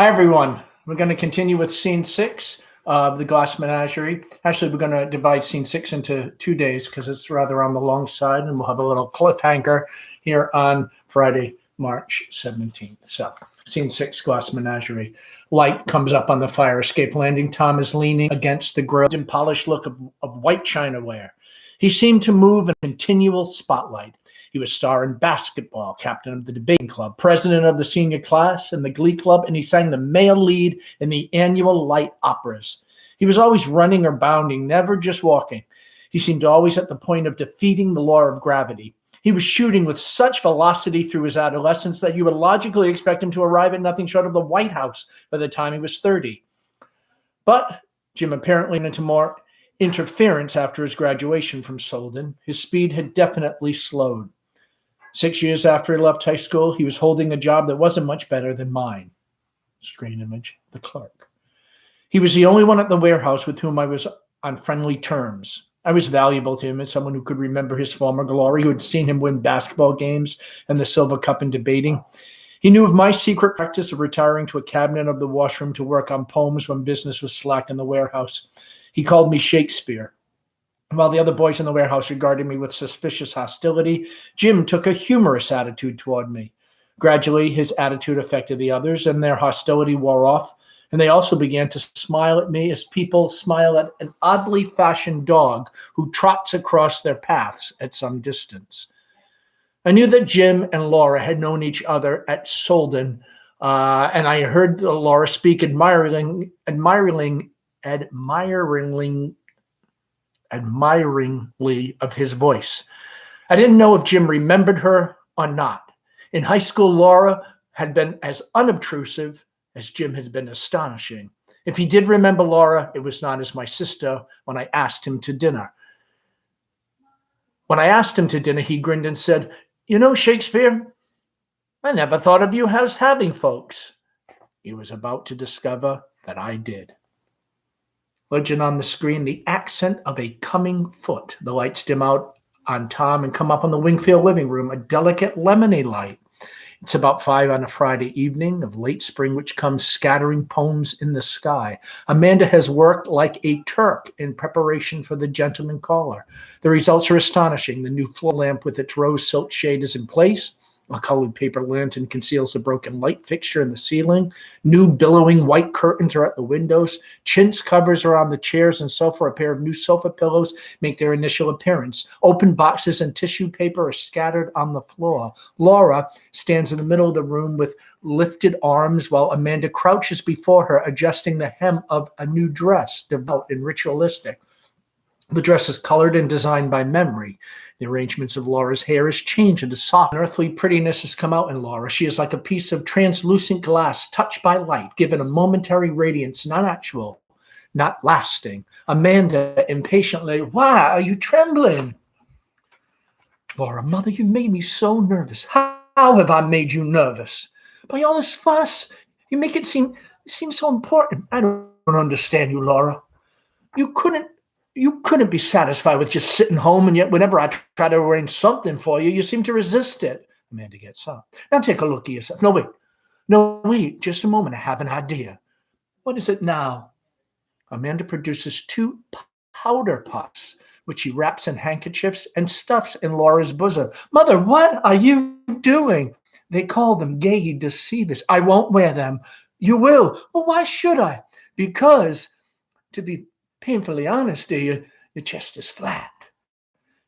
Hi, everyone. We're going to continue with scene 6 of the Glass Menagerie. Actually, we're going to divide scene 6 into 2 days because it's rather on the long side, and we'll have a little cliffhanger here on Friday, March 17th. So, scene 6, Glass Menagerie. Light comes up on the fire escape landing. Tom is leaning against the grilled and polished look of white chinaware. He seemed to move in continual spotlight. He was star in basketball, captain of the debating club, president of the senior class and the glee club, and he sang the male lead in the annual light operas. He was always running or bounding, never just walking. He seemed always at the point of defeating the law of gravity. He was shooting with such velocity through his adolescence that you would logically expect him to arrive at nothing short of the White House by the time he was 30. But Jim apparently went into more interference after his graduation from Solden. His speed had definitely slowed. 6 years after he left high school, he was holding a job that wasn't much better than mine. Screen image, the clerk. He was the only one at the warehouse with whom I was on friendly terms. I was valuable to him as someone who could remember his former glory, who had seen him win basketball games and the Silver Cup in debating. He knew of my secret practice of retiring to a cabinet of the washroom to work on poems when business was slack in the warehouse. He called me Shakespeare. While the other boys in the warehouse regarded me with suspicious hostility, Jim took a humorous attitude toward me. Gradually, his attitude affected the others, and their hostility wore off, and they also began to smile at me as people smile at an oddly fashioned dog who trots across their paths at some distance. I knew that Jim and Laura had known each other at Solden, and I heard Laura speak admiringly of his voice. I didn't know if Jim remembered her or not. In high school, Laura had been as unobtrusive as Jim had been astonishing. If he did remember Laura, it was not as my sister when I asked him to dinner. When I asked him to dinner, he grinned and said, "You know, Shakespeare, I never thought of you as having folks." He was about to discover that I did. Legend on the screen, the accent of a coming foot. The lights dim out on Tom and come up on the Wingfield living room, a delicate lemony light. It's about 5 on a Friday evening of late spring, which comes scattering poems in the sky. Amanda has worked like a Turk in preparation for the gentleman caller. The results are astonishing. The new floor lamp with its rose silk shade is in place. A colored paper lantern conceals a broken light fixture in the ceiling. New billowing white curtains are at the windows. Chintz covers are on the chairs and sofa. A pair of new sofa pillows make their initial appearance. Open boxes and tissue paper are scattered on the floor. Laura stands in the middle of the room with lifted arms while Amanda crouches before her, adjusting the hem of a new dress, devout and ritualistic. The dress is colored and designed by memory. The arrangements of Laura's hair has changed, and the soft, earthly prettiness has come out in Laura. She is like a piece of translucent glass touched by light, given a momentary radiance, not actual, not lasting. Amanda impatiently, "Why are you trembling?" Laura, "Mother, you made me so nervous." How have I made you nervous? By all this fuss. You make it seem so important. I don't understand you, Laura. You couldn't be satisfied with just sitting home, and yet whenever I try to arrange something for you, you seem to resist it. Amanda gets up. Now take a look at yourself. No, wait, just a moment. I have an idea. What is it now? Amanda produces 2 powder puffs, which she wraps in handkerchiefs and stuffs in Laura's bosom. Mother, what are you doing? They call them gay deceivers. I won't wear them. You will. Well, why should I? Because, to be painfully honest, dear, your chest is flat.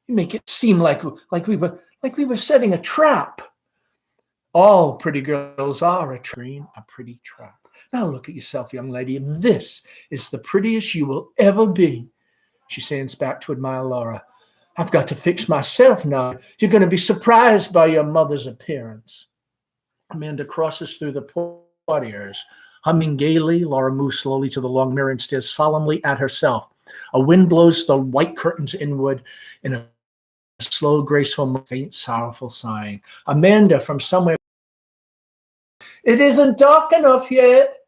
You make it seem like we were setting a trap. All pretty girls are a pretty trap. Now look at yourself, young lady. This is the prettiest you will ever be. She stands back to admire Laura. I've got to fix myself now. You're going to be surprised by your mother's appearance. Amanda crosses through the portieres. Humming gaily, Laura moves slowly to the long mirror and stares solemnly at herself. A wind blows the white curtains inward in a slow, graceful, faint, sorrowful sighing. Amanda, from somewhere, "It isn't dark enough yet."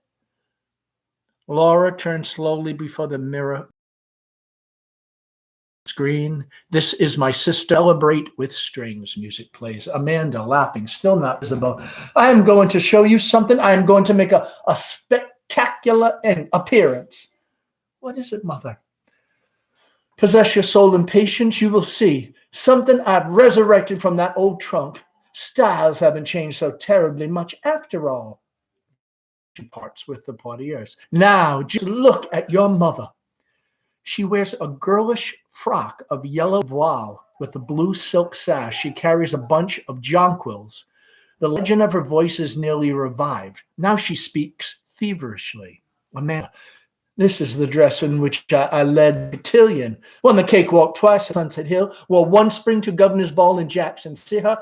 Laura turns slowly before the mirror screen. This is my sister. Celebrate with strings. Music plays. Amanda laughing, still not visible. I am going to show you something. I am going to make a spectacular appearance. What is it, Mother? Possess your soul in patience. You will see something I've resurrected from that old trunk. Styles haven't changed so terribly much after all. She parts with the portieres. Now, just look at your mother. She wears a girlish frock of yellow voile with a blue silk sash. She carries a bunch of jonquils. The legend of her voice is nearly revived. Now she speaks feverishly. Amanda, this is the dress in which I led the cotillion. Won the cakewalk twice at Sunset Hill. Wore one spring to Governor's Ball in Jackson. See her?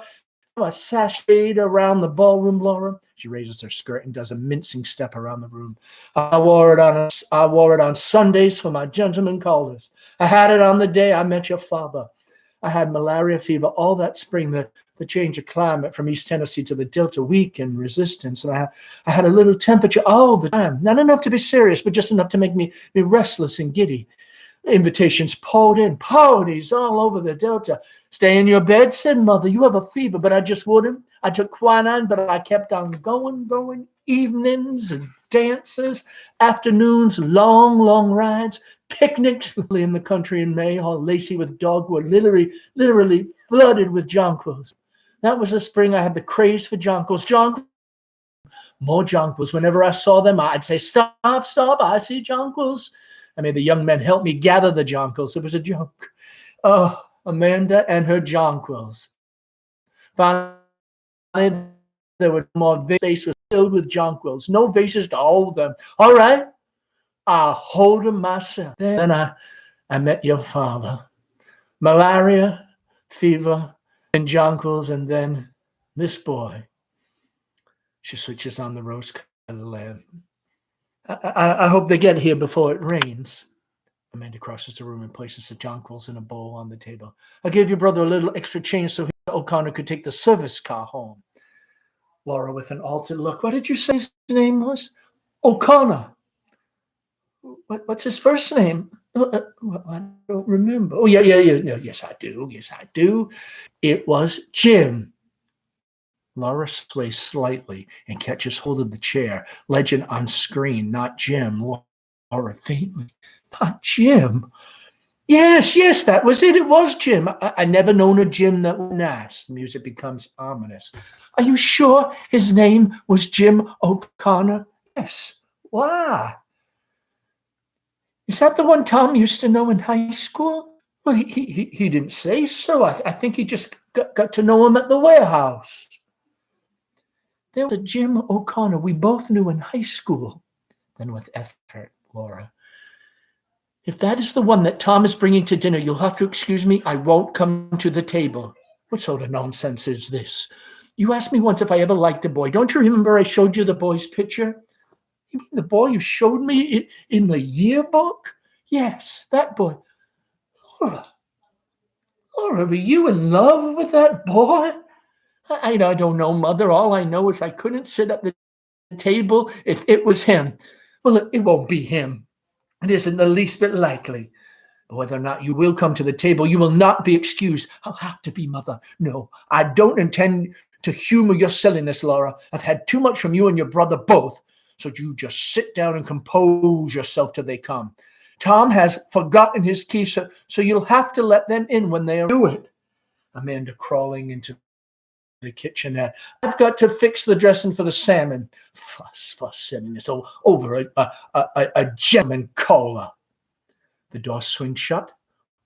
A sashayed around the ballroom, Laura. She raises her skirt and does a mincing step around the room. I wore it on Sundays for my gentlemen callers. I had it on the day I met your father. I had malaria fever all that spring. The change of climate from East Tennessee to the Delta weakened resistance, and I had a little temperature all the time. Not enough to be serious, but just enough to make me restless and giddy. Invitations poured in, parties all over the Delta. Stay in your bed, said Mother. You have a fever, but I just wouldn't. I took quinine, but I kept on going. Evenings and dances, afternoons, long rides, picnics in the country in May, all lacy with dogwood, literally flooded with jonquils. That was the spring I had the craze for jonquils. More jonquils. Whenever I saw them, I'd say, stop, I see jonquils. I made the young men help me gather the jonquils. It was a joke. Oh, Amanda and her jonquils. Finally, there were more vases filled with jonquils. No vases to hold them. All right, I'll hold them myself. Then I met your father. Malaria, fever, and jonquils, and then this boy. She switches on the rose-colored lamp. I hope they get here before it rains. Amanda crosses the room and places the jonquils in a bowl on the table. I gave your brother a little extra change so O'Connor could take the service car home. Laura with an altered look. What did you say his name was? O'Connor. What's his first name? I don't remember. Oh, yeah. Yes, I do. It was Jim. Laura sways slightly and catches hold of the chair. Legend on screen, not Jim. Laura faintly. Not Jim. Yes, that was it. It was Jim. I never known a Jim that was nice. The music becomes ominous. Are you sure his name was Jim O'Connor? Yes. Why? Is that the one Tom used to know in high school? Well, he didn't say so. I think he just got to know him at the warehouse. There was a Jim O'Connor we both knew in high school. Then with effort, Laura. If that is the one that Tom is bringing to dinner, you'll have to excuse me. I won't come to the table. What sort of nonsense is this? You asked me once if I ever liked a boy. Don't you remember I showed you the boy's picture? You mean the boy you showed me in the yearbook? Yes, that boy. Laura, were you in love with that boy? I don't know, Mother. All I know is I couldn't sit at the table if it was him. Well, it won't be him. It isn't the least bit likely. But whether or not you will come to the table, you will not be excused. I'll have to be, Mother. No, I don't intend to humor your silliness, Laura. I've had too much from you and your brother both. So you just sit down and compose yourself till they come. Tom has forgotten his key, so you'll have to let them in when they do it. Amanda crawling into the kitchenette. I've got to fix the dressing for the salmon. Fuss, sending this over a gentleman caller. The door swings shut.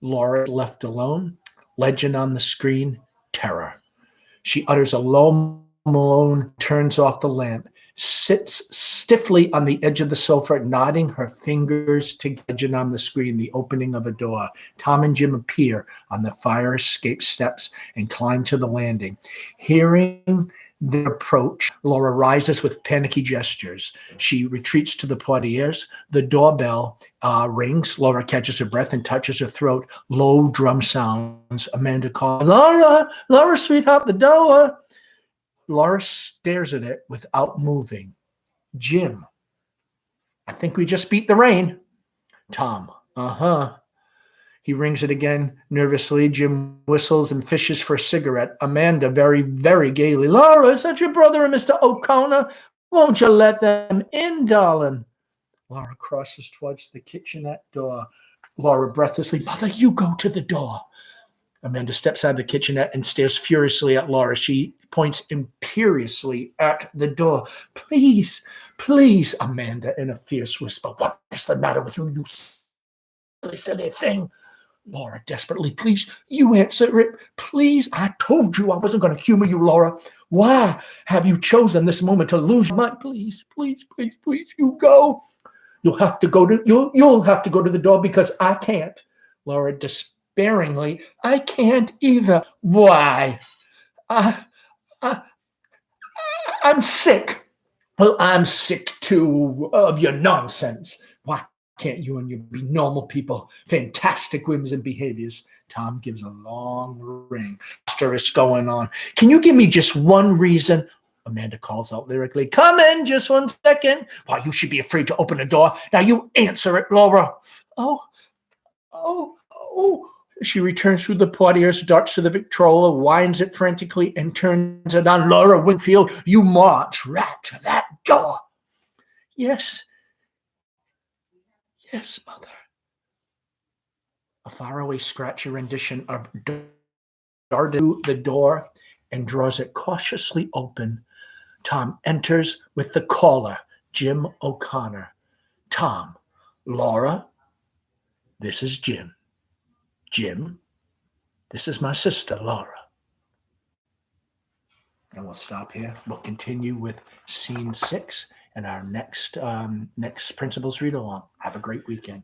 Laura is left alone. Legend on the screen, terror. She utters a low moan, turns off the lamp, sits stiffly on the edge of the sofa, nodding her fingers to legend on the screen, the opening of a door. Tom and Jim appear on the fire escape steps and climb to the landing. Hearing their approach, Laura rises with panicky gestures. She retreats to the portieres. The doorbell rings. Laura catches her breath and touches her throat. Low drum sounds. Amanda calls, Laura, sweetheart, the door. Laura stares at it without moving. Jim. I think we just beat the rain. Tom. He rings it again nervously. Jim whistles and fishes for a cigarette. Amanda, very, very gaily. Laura, is that your brother and Mr. O'Connor? Won't you let them in, darling? Laura crosses towards the kitchenette door. Laura breathlessly, Mother, you go to the door. Amanda steps out of the kitchenette and stares furiously at Laura. She points imperiously at the door. Please, please, Amanda, in a fierce whisper. What is the matter with you, you silly thing? Laura, desperately, please, you answer it. Please, I told you I wasn't going to humor you, Laura. Why have you chosen this moment to lose your mind? Please, please, please, please, you go. You'll have to go to the door because I can't. Laura, despairingly, I can't either. Why? I'm sick. Well, I'm sick too of your nonsense. Why can't you and you be normal people? Fantastic whims and behaviors. Tom gives a long ring. Asterisk going on. Can you give me just one reason? Amanda calls out lyrically. Come in, just 1 second. Why, you should be afraid to open the door. Now you answer it, Laura. Oh. She returns through the portieres, darts to the Victrola, winds it frantically, and turns it on. Laura Winfield, you march right to that door. Yes, Mother. A faraway, scratchy rendition of darted to the door and draws it cautiously open. Tom enters with the caller, Jim O'Connor. Tom, Laura, this is Jim. Jim, this is my sister, Laura. And we'll stop here. We'll continue with scene 6 and our next principals read along. Have a great weekend.